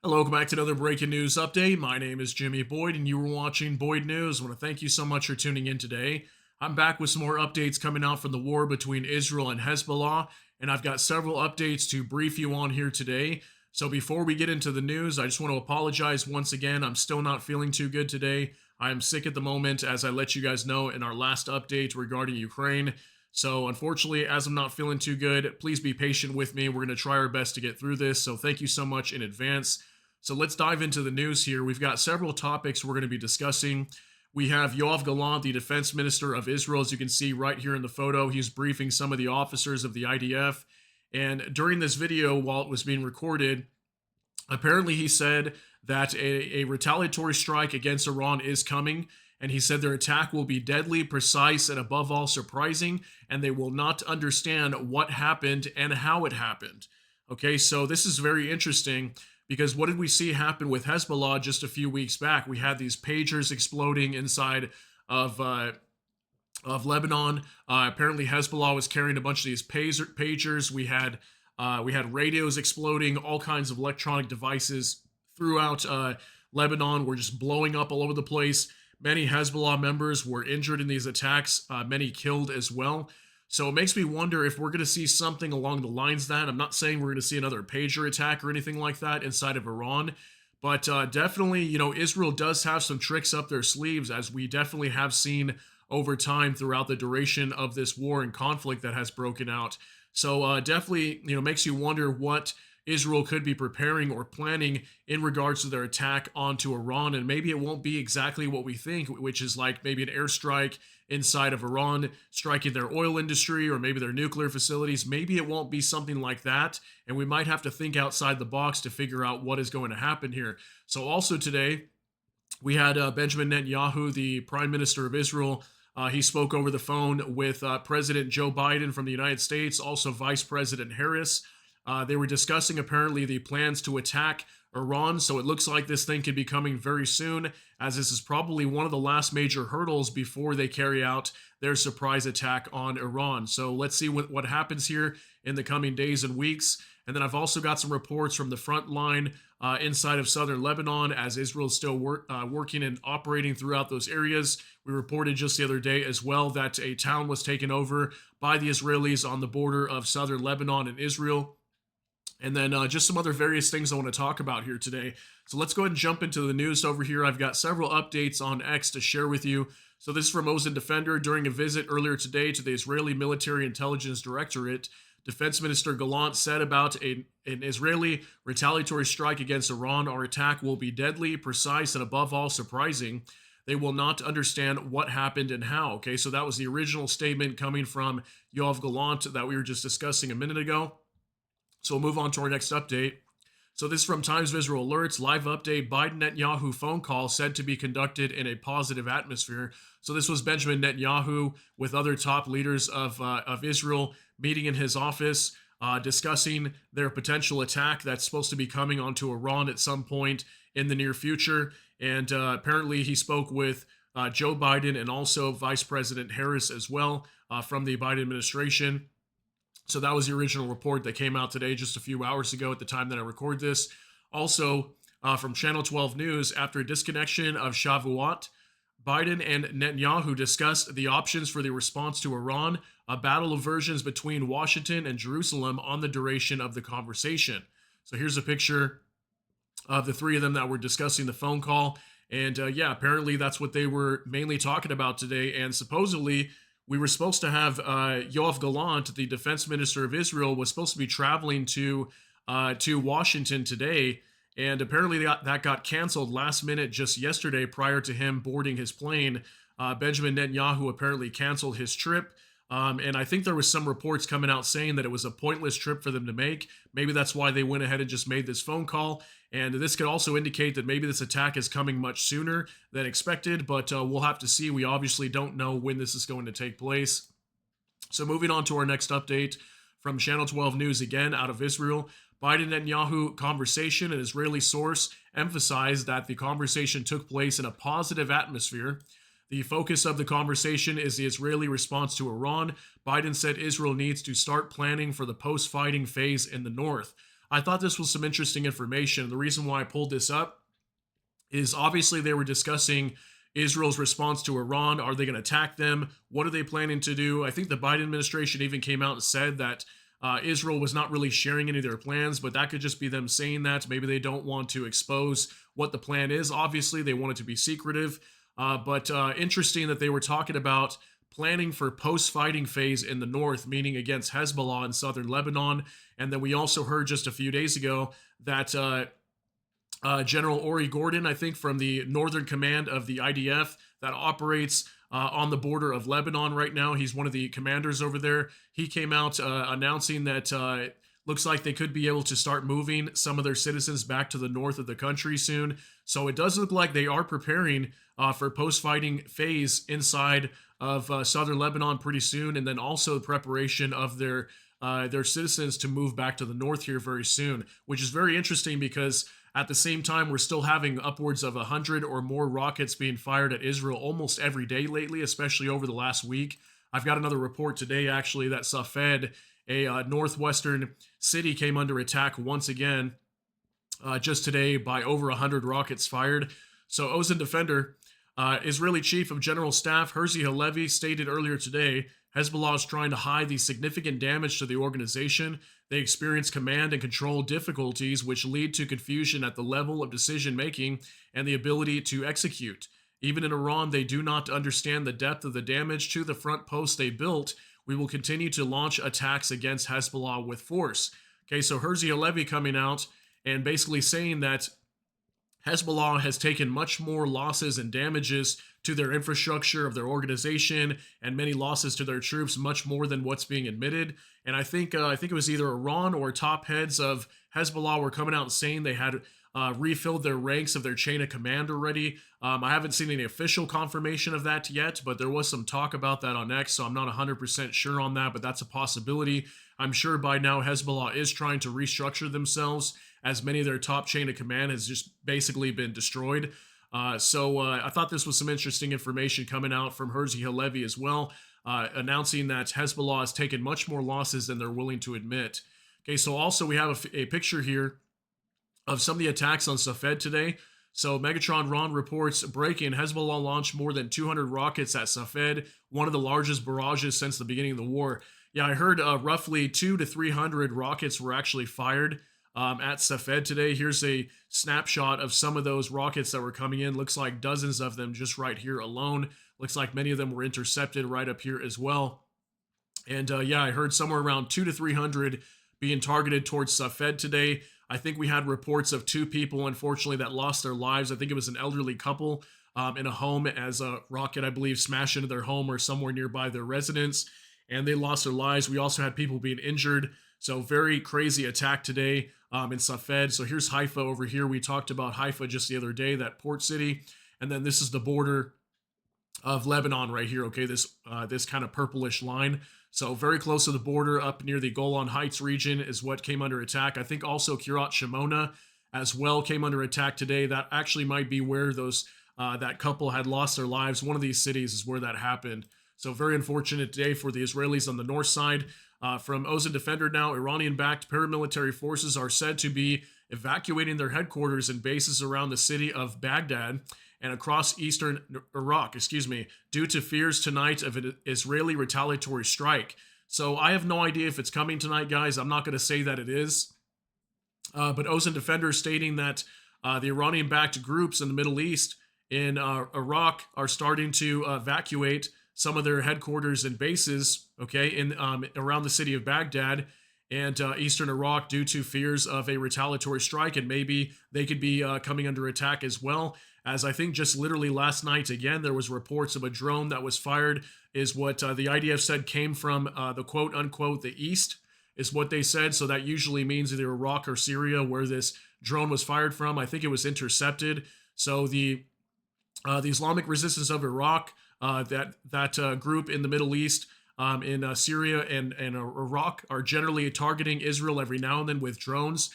Hello, welcome back to another breaking news update. My name is Jimmy Boyd, and you were watching Boyd News. I want to thank you so much for tuning in today. I'm back with some more updates coming out from the war between Israel and Hezbollah, and I've got several updates to brief you on here today. So before we get into the news, I just want to apologize once again. I'm still not feeling too good today. I am sick at the moment, as I let you guys know in our last update regarding Ukraine. So, unfortunately, as I'm not feeling too good, please be patient with me. We're going to try our best to get through this. So, thank you so much in advance. So let's dive into the news here. We've got several topics we're going to be discussing. We have Yoav Gallant, the defense minister of Israel, as you can see right here in the photo. He's briefing some of the officers of the IDF. And during this video, while it was being recorded, apparently he said that a retaliatory strike against Iran is coming. And he said their attack will be deadly, precise, and above all surprising. And they will not understand what happened and how it happened. Okay, so this is very interesting. Because what did we see happen with Hezbollah just a few weeks back? We had these pagers exploding inside of Lebanon. Apparently, Hezbollah was carrying a bunch of these pagers. We had radios exploding. All kinds of electronic devices throughout Lebanon were just blowing up all over the place. Many Hezbollah members were injured in these attacks. Many killed as well. So it makes me wonder if we're going to see something along the lines of that. I'm not saying we're going to see another pager attack or anything like that inside of Iran, but definitely, Israel does have some tricks up their sleeves, as we definitely have seen over time throughout the duration of this war and conflict that has broken out. So definitely, makes you wonder what Israel could be preparing or planning in regards to their attack onto Iran. And maybe it won't be exactly what we think, which is like maybe an airstrike inside of Iran, striking their oil industry or maybe their nuclear facilities. Maybe it won't be something like that. And we might have to think outside the box to figure out what is going to happen here. So also today, we had Benjamin Netanyahu, the Prime Minister of Israel. He spoke over the phone with President Joe Biden from the United States, also Vice President Harris. They were discussing apparently the plans to attack Iran, so it looks like this thing could be coming very soon, as this is probably one of the last major hurdles before they carry out their surprise attack on Iran. So let's see what happens here in the coming days and weeks. And then I've also got some reports from the front line inside of southern Lebanon, as Israel is still working and operating throughout those areas. We reported just the other day as well that a town was taken over by the Israelis on the border of southern Lebanon and Israel. And then just some other various things I want to talk about here today. So let's go ahead and jump into the news over here. I've got several updates on X to share with you. So this is from Ozen Defender. During a visit earlier today to the Israeli Military Intelligence Directorate, Defense Minister Gallant said about an Israeli retaliatory strike against Iran, our attack will be deadly, precise, and above all surprising. They will not understand what happened and how. Okay, so that was the original statement coming from Yoav Gallant that we were just discussing a minute ago. So we'll move on to our next update. So this is from Times of Israel Alerts. Live update: Biden Netanyahu phone call said to be conducted in a positive atmosphere. So this was Benjamin Netanyahu with other top leaders of Israel meeting in his office, discussing their potential attack that's supposed to be coming onto Iran at some point in the near future. And apparently he spoke with Joe Biden and also Vice President Harris as well from the Biden administration. So that was the original report that came out today, just a few hours ago at the time that I record this. Also, from Channel 12 News, after a disconnection of Shavuot, Biden and Netanyahu discussed the options for the response to Iran, a battle of versions between Washington and Jerusalem on the duration of the conversation. So here's a picture of the three of them that were discussing the phone call. And yeah, apparently that's what they were mainly talking about today. And supposedly, we were supposed to have Yoav Gallant, the defense minister of Israel, was supposed to be traveling to Washington today, and apparently that got canceled last minute just yesterday prior to him boarding his plane. Benjamin Netanyahu apparently canceled his trip, and I think there was some reports coming out saying that it was a pointless trip for them to make. Maybe that's why they went ahead and just made this phone call. And this could also indicate that maybe this attack is coming much sooner than expected, but we'll have to see. We obviously don't know when this is going to take place. So moving on to our next update from Channel 12 News, again out of Israel. Biden Netanyahu conversation. An Israeli source emphasized that the conversation took place in a positive atmosphere. The focus of the conversation is the Israeli response to Iran. Biden said Israel needs to start planning for the post-fighting phase in the north. I thought this was some interesting information. The reason why I pulled this up is obviously they were discussing Israel's response to Iran. Are they going to attack them? What are they planning to do? I think the Biden administration even came out and said that Israel was not really sharing any of their plans, but that could just be them saying that. Maybe they don't want to expose what the plan is. Obviously, they want it to be secretive. But interesting that they were talking about planning for post-fighting phase in the north, meaning against Hezbollah in southern Lebanon. And then we also heard just a few days ago that General Ori Gordon, I think, from the Northern Command of the IDF that operates on the border of Lebanon right now. He's one of the commanders over there. He came out announcing that looks like they could be able to start moving some of their citizens back to the north of the country soon. So it does look like they are preparing for post-fighting phase inside of southern Lebanon pretty soon, and then also preparation of their citizens to move back to the north here very soon, which is very interesting because at the same time, we're still having upwards of 100 or more rockets being fired at Israel almost every day lately, especially over the last week. I've got another report today, actually, that Safed, a northwestern city, came under attack once again just today by over 100 rockets fired. So Ozan Defender, Israeli Chief of General Staff Herzi Halevi, stated earlier today Hezbollah is trying to hide the significant damage to the organization. They experience command and control difficulties, which lead to confusion at the level of decision making and the ability to execute. Even in Iran, they do not understand the depth of the damage to the front posts they built. We will continue to launch attacks against Hezbollah with force. Okay, so Herzi Halevi coming out and basically saying that Hezbollah has taken much more losses and damages to their infrastructure of their organization and many losses to their troops, much more than what's being admitted. And I think it was either Iran or top heads of Hezbollah were coming out and saying they had refilled their ranks of their chain of command already. I haven't seen any official confirmation of that yet, but there was some talk about that on X, so I'm not 100% sure on that, but that's a possibility. I'm sure by now Hezbollah is trying to restructure themselves, as many of their top chain of command has just basically been destroyed. So I thought this was some interesting information coming out from Herzi Halevi as well, announcing that Hezbollah has taken much more losses than they're willing to admit. Okay, so also we have a picture here of some of the attacks on Safed today. So Megatron Ron reports breaking Hezbollah launched more than 200 rockets at Safed, one of the largest barrages since the beginning of the war. Yeah, I heard roughly 200 to 300 rockets were actually fired at Safed today. Here's a snapshot of some of those rockets that were coming in. Looks like dozens of them just right here alone. Looks like many of them were intercepted right up here as well. And yeah, I heard somewhere around 200 to 300 being targeted towards Safed today. I think we had reports of 2 people, unfortunately, that lost their lives. I think it was an elderly couple in a home as a rocket, I believe, smashed into their home or somewhere nearby their residence, and they lost their lives. We also had people being injured. So very crazy attack today in Safed. So here's Haifa over here. We talked about Haifa just the other day, that port city. And then this is the border of Lebanon right here, okay, this kind of purplish line. So very close to the border, up near the Golan Heights region is what came under attack. I think also Kiryat Shimona as well came under attack today. That actually might be where those that couple had lost their lives. One of these cities is where that happened. So very unfortunate day for the Israelis on the north side. From Ozan Defender now, Iranian-backed paramilitary forces are said to be evacuating their headquarters and bases around the city of Baghdad and across eastern Iraq, due to fears tonight of an Israeli retaliatory strike. So I have no idea if it's coming tonight, guys. I'm not going to say that it is. But Ozan Defender stating that the Iranian-backed groups in the Middle East in Iraq are starting to evacuate some of their headquarters and bases, okay, in around the city of Baghdad and eastern Iraq due to fears of a retaliatory strike, and maybe they could be coming under attack as well. As I think just literally last night, again, there was reports of a drone that was fired, is what the IDF said came from the quote-unquote the east, is what they said. So that usually means either Iraq or Syria where this drone was fired from. I think it was intercepted. So the Islamic Resistance of Iraq, that group in the Middle East, in Syria and Iraq, are generally targeting Israel every now and then with drones.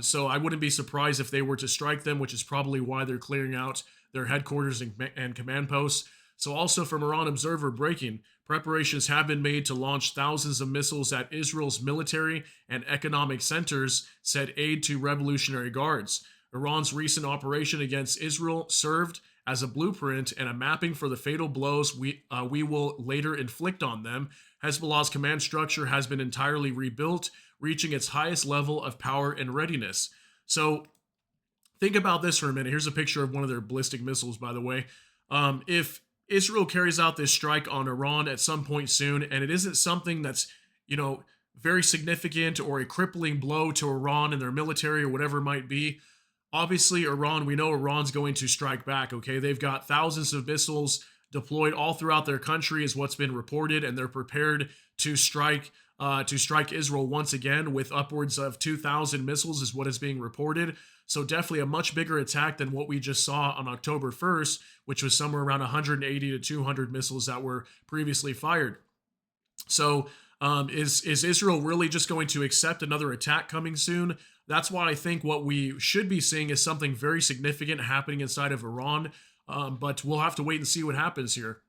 So I wouldn't be surprised if they were to strike them, which is probably why they're clearing out their headquarters and command posts. So also from Iran Observer breaking, Preparations have been made to launch thousands of missiles at Israel's military and economic centers, said aide to Revolutionary Guards. Iran's recent operation against Israel served as a blueprint and a mapping for the fatal blows we will later inflict on them. Hezbollah's command structure has been entirely rebuilt, reaching its highest level of power and readiness. So think about this for a minute. Here's a picture of one of their ballistic missiles, by the way. If Israel carries out this strike on Iran at some point soon, and it isn't something that's, you know, very significant or a crippling blow to Iran and their military or whatever it might be, obviously Iran, we know Iran's going to strike back, okay? They've got thousands of missiles deployed all throughout their country is what's been reported, and they're prepared to strike Israel once again with upwards of 2,000 missiles is what is being reported. So definitely a much bigger attack than what we just saw on October 1st, which was somewhere around 180 to 200 missiles that were previously fired. So is Israel really just going to accept another attack coming soon? That's why I think what we should be seeing is something very significant happening inside of Iran. But we'll have to wait and see what happens here.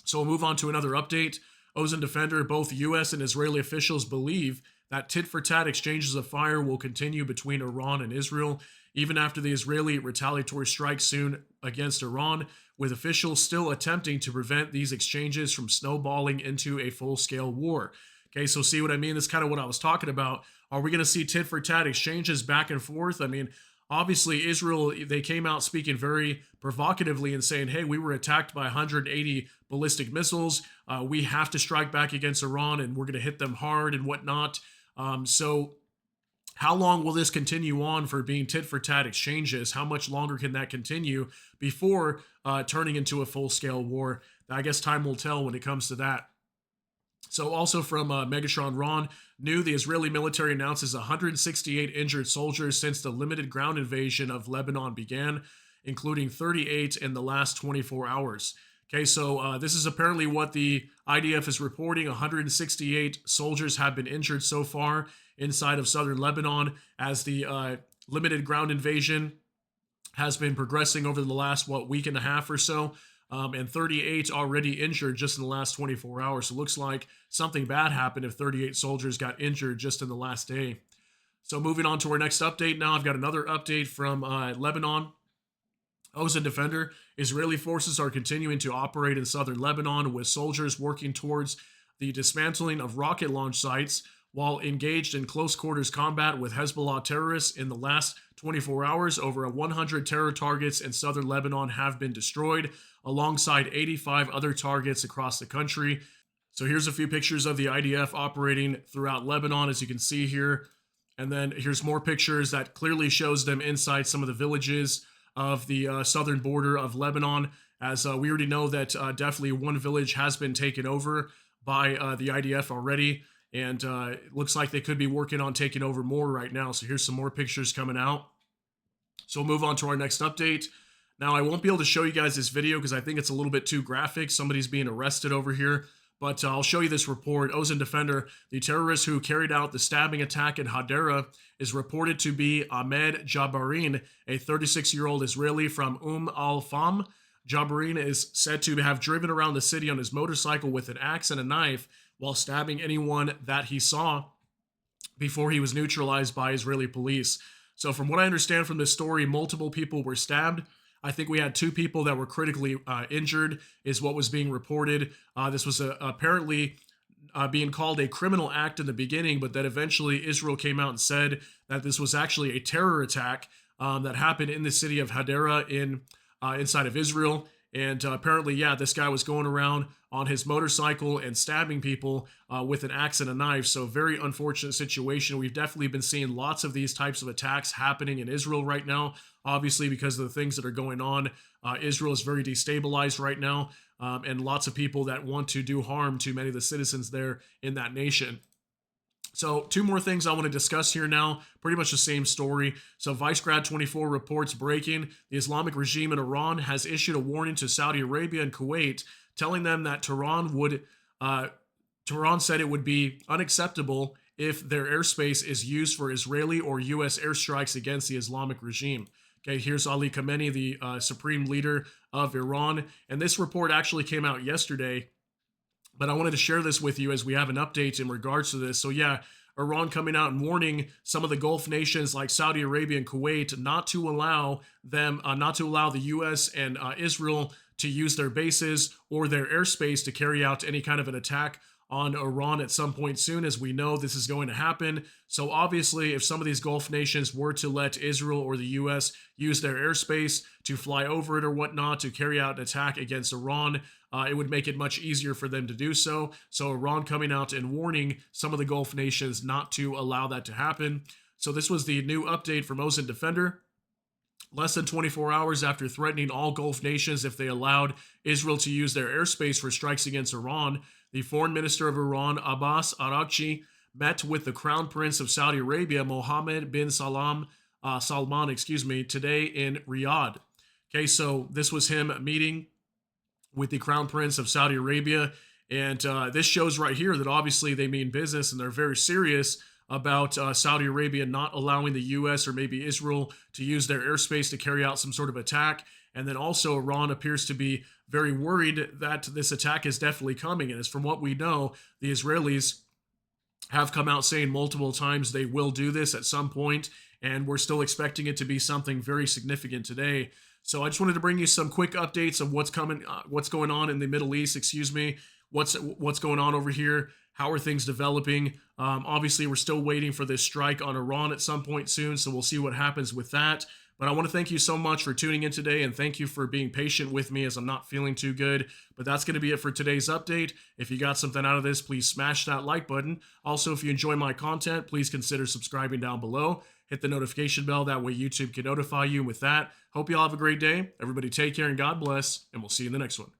So we'll move on to another update. Ozone Defender, both U.S. and Israeli officials believe that tit-for-tat exchanges of fire will continue between Iran and Israel, even after the Israeli retaliatory strike soon against Iran, with officials still attempting to prevent these exchanges from snowballing into a full-scale war. Okay, so see what I mean? That's kind of what I was talking about. Are we going to see tit-for-tat exchanges back and forth? I mean, obviously, Israel, they came out speaking very provocatively and saying, hey, we were attacked by 180 ballistic missiles. We have to strike back against Iran and we're going to hit them hard and whatnot. So how long will this continue on for being tit for tat exchanges? How much longer can that continue before turning into a full-scale war? I guess time will tell when it comes to that. So also from Megatron Ron, new the Israeli military announces 168 injured soldiers since the limited ground invasion of Lebanon began, including 38 in the last 24 hours. Okay, so this is apparently what the IDF is reporting. 168 soldiers have been injured so far inside of southern Lebanon as the limited ground invasion has been progressing over the last, week and a half or so. And 38 already injured just in the last 24 hours. So it looks like something bad happened if 38 soldiers got injured just in the last day. So moving on to our next update now, I've got another update from Lebanon. Ozone Defender, Israeli forces are continuing to operate in southern Lebanon with soldiers working towards the dismantling of rocket launch sites while engaged in close quarters combat with Hezbollah terrorists. In the last 24 hours, over 100 terror targets in southern Lebanon have been destroyed, alongside 85 other targets across the country. So here's a few pictures of the IDF operating throughout Lebanon, as you can see here. And then here's more pictures that clearly shows them inside some of the villages of the southern border of Lebanon, as we already know that definitely one village has been taken over by the IDF already. And it looks like they could be working on taking over more right now. So here's some more pictures coming out. So we'll move on to our next update. Now, I won't be able to show you guys this video because I think it's a little bit too graphic. Somebody's being arrested over here. But I'll show you this report. Ozone Defender, the terrorist who carried out the stabbing attack in Hadera, is reported to be Ahmed Jabarin, a 36-year-old Israeli from al-Fam. Jabarin is said to have driven around the city on his motorcycle with an axe and a knife while stabbing anyone that he saw before he was neutralized by Israeli police. So from what I understand from this story, multiple people were stabbed. I think we had 2 people that were critically injured is what was being reported. This was apparently being called a criminal act in the beginning, but then eventually Israel came out and said that this was actually a terror attack that happened in the city of Hadera inside of Israel. And apparently, yeah, this guy was going around on his motorcycle and stabbing people with an axe and a knife. So very unfortunate situation. We've definitely been seeing lots of these types of attacks happening in Israel right now, obviously because of the things that are going on. Israel is very destabilized right now, and lots of people that want to do harm to many of the citizens there in that nation. So 2 more things I want to discuss here now, pretty much the same story. So Vicegrad24 reports breaking. The Islamic regime in Iran has issued a warning to Saudi Arabia and Kuwait, telling them that Tehran said it would be unacceptable if their airspace is used for Israeli or U.S. airstrikes against the Islamic regime. Okay, here's Ali Khamenei, the supreme leader of Iran. And this report actually came out yesterday. But I wanted to share this with you as we have an update in regards to this. So yeah, Iran coming out and warning some of the Gulf nations like Saudi Arabia and Kuwait not to allow the U.S. and Israel to use their bases or their airspace to carry out any kind of an attack on Iran at some point soon, as we know this is going to happen. So obviously, if some of these Gulf nations were to let Israel or the U.S. use their airspace to fly over it or whatnot to carry out an attack against Iran, it would make it much easier for them to do so. So Iran coming out and warning some of the Gulf nations not to allow that to happen. So this was the new update from Ocean Defender. Less than 24 hours after threatening all Gulf nations if they allowed Israel to use their airspace for strikes against Iran, the foreign minister of Iran, Abbas Araghchi, met with the Crown Prince of Saudi Arabia, Mohammed bin Salman, today in Riyadh. Okay, so this was him meeting with the Crown Prince of Saudi Arabia. And this shows right here that obviously they mean business and they're very serious about Saudi Arabia not allowing the U.S. or maybe Israel to use their airspace to carry out some sort of attack. And then also Iran appears to be very worried that this attack is definitely coming. And as from what we know, the Israelis have come out saying multiple times they will do this at some point, and we're still expecting it to be something very significant today. So I just wanted to bring you some quick updates of what's coming, what's going on in the Middle East. What's going on over here. How are things developing? Obviously, we're still waiting for this strike on Iran at some point soon, so we'll see what happens with that. But I want to thank you so much for tuning in today, and thank you for being patient with me as I'm not feeling too good. But that's going to be it for today's update. If you got something out of this, please smash that like button. Also, if you enjoy my content, please consider subscribing down below. Hit the notification bell. That way YouTube can notify you. And with that, hope you all have a great day. Everybody take care and God bless, and we'll see you in the next one.